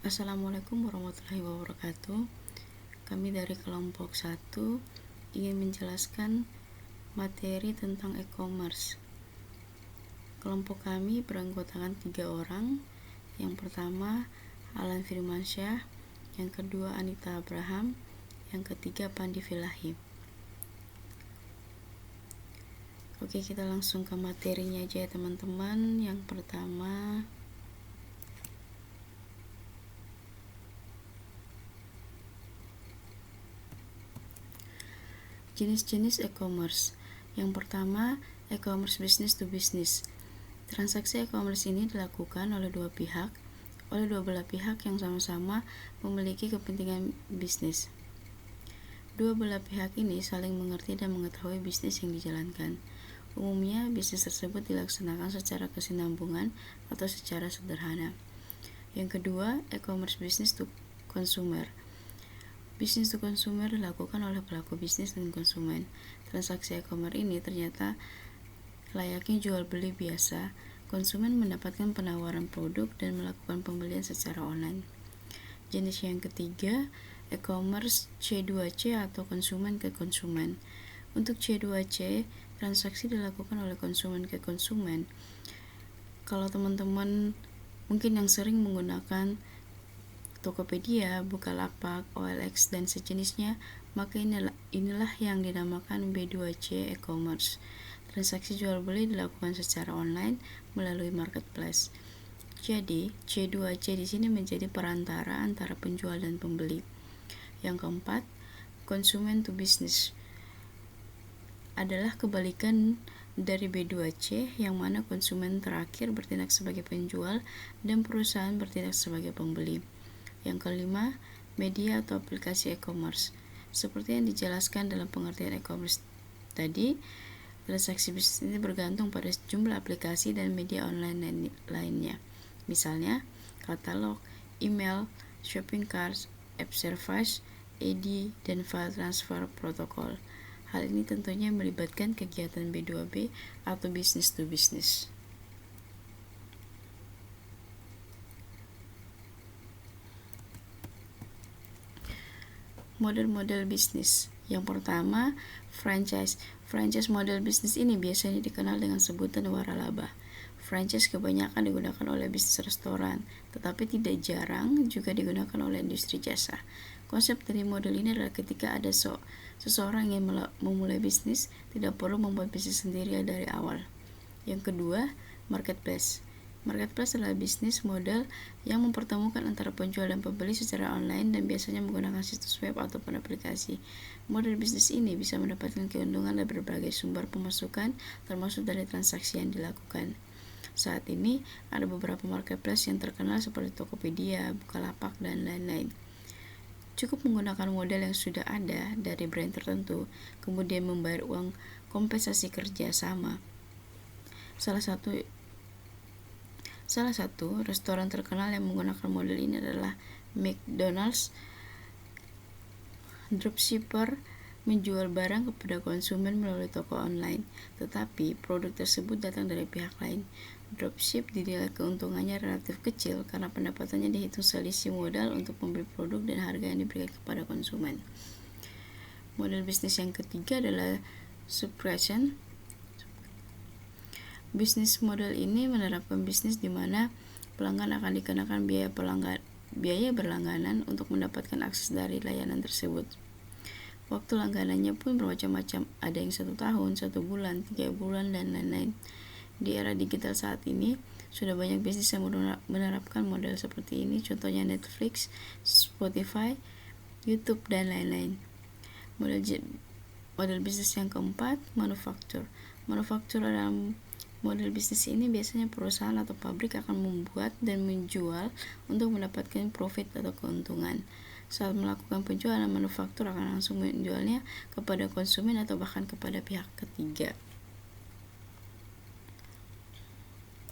Assalamualaikum warahmatullahi wabarakatuh. Kami dari kelompok 1 ingin menjelaskan materi tentang e-commerce. Kelompok kami beranggotakan 3 orang. Yang pertama Alan Firmansyah, yang kedua Anita Abraham, yang ketiga Pandi Vilahi. Oke, kita langsung ke materinya aja ya teman-teman. Yang pertama, jenis-jenis e-commerce. Yang pertama, e-commerce business to business. Transaksi e-commerce ini dilakukan oleh dua belah pihak yang sama-sama memiliki kepentingan bisnis. Dua belah pihak ini saling mengerti dan mengetahui bisnis yang dijalankan. Umumnya, bisnis tersebut dilaksanakan secara kesinambungan atau secara sederhana. Yang kedua, e-commerce business to consumer. Bisnis to consumer dilakukan oleh pelaku bisnis dan konsumen. Transaksi e-commerce ini ternyata layaknya jual beli biasa. Konsumen mendapatkan penawaran produk dan melakukan pembelian secara online. Jenis yang ketiga, e-commerce C2C atau konsumen ke konsumen. Untuk C2C, transaksi dilakukan oleh konsumen ke konsumen. Kalau teman-teman mungkin yang sering menggunakan Tokopedia, Bukalapak, OLX, dan sejenisnya, maka inilah yang dinamakan B2C e-commerce. Transaksi jual beli dilakukan secara online melalui marketplace. Jadi, C2C di sini menjadi perantara antara penjual dan pembeli. Yang keempat, konsumen to business adalah kebalikan dari B2C, yang mana konsumen terakhir bertindak sebagai penjual dan perusahaan bertindak sebagai pembeli. Yang kelima, media atau aplikasi e-commerce. Seperti yang dijelaskan dalam pengertian e-commerce tadi, transaksi bisnis ini bergantung pada jumlah aplikasi dan media online lainnya. Misalnya, katalog, email, shopping cart, app service, ED, dan file transfer protokol. Hal ini tentunya melibatkan kegiatan B2B atau business to business. Model-model bisnis. Yang pertama, franchise. Franchise model bisnis ini biasanya dikenal dengan sebutan waralaba. Franchise kebanyakan digunakan oleh bisnis restoran, tetapi tidak jarang juga digunakan oleh industri jasa. Konsep dari model ini adalah ketika ada seseorang yang memulai bisnis, tidak perlu membuat bisnis sendiri dari awal. Yang kedua, marketplace. Marketplace adalah bisnis model yang mempertemukan antara penjual dan pembeli secara online dan biasanya menggunakan situs web ataupun aplikasi. Model bisnis ini bisa mendapatkan keuntungan dari berbagai sumber pemasukan, termasuk dari transaksi yang dilakukan. Saat ini, ada beberapa marketplace yang terkenal seperti Tokopedia, Bukalapak, dan lain-lain. Cukup menggunakan model yang sudah ada dari brand tertentu, kemudian membayar uang kompensasi kerja sama. Salah satu restoran terkenal yang menggunakan model ini adalah McDonald's. Dropshipper menjual barang kepada konsumen melalui toko online, tetapi produk tersebut datang dari pihak lain. Dropship dinilai keuntungannya relatif kecil karena pendapatannya dihitung selisih modal untuk membeli produk dan harga yang diberikan kepada konsumen. Model bisnis yang ketiga adalah subscription. Bisnis model ini menerapkan bisnis di mana pelanggan akan dikenakan biaya berlangganan untuk mendapatkan akses dari layanan tersebut. Waktu langganannya pun bermacam-macam, ada yang 1 tahun, 1 bulan, 3 bulan, dan lain-lain. Di era digital saat ini, sudah banyak bisnis yang menerapkan model seperti ini, contohnya Netflix, Spotify, YouTube, dan lain-lain. Model bisnis yang keempat, manufaktur. Manufaktur dalam model bisnis ini biasanya perusahaan atau pabrik akan membuat dan menjual untuk mendapatkan profit atau keuntungan. Saat melakukan penjualan, manufaktur akan langsung menjualnya kepada konsumen atau bahkan kepada pihak ketiga.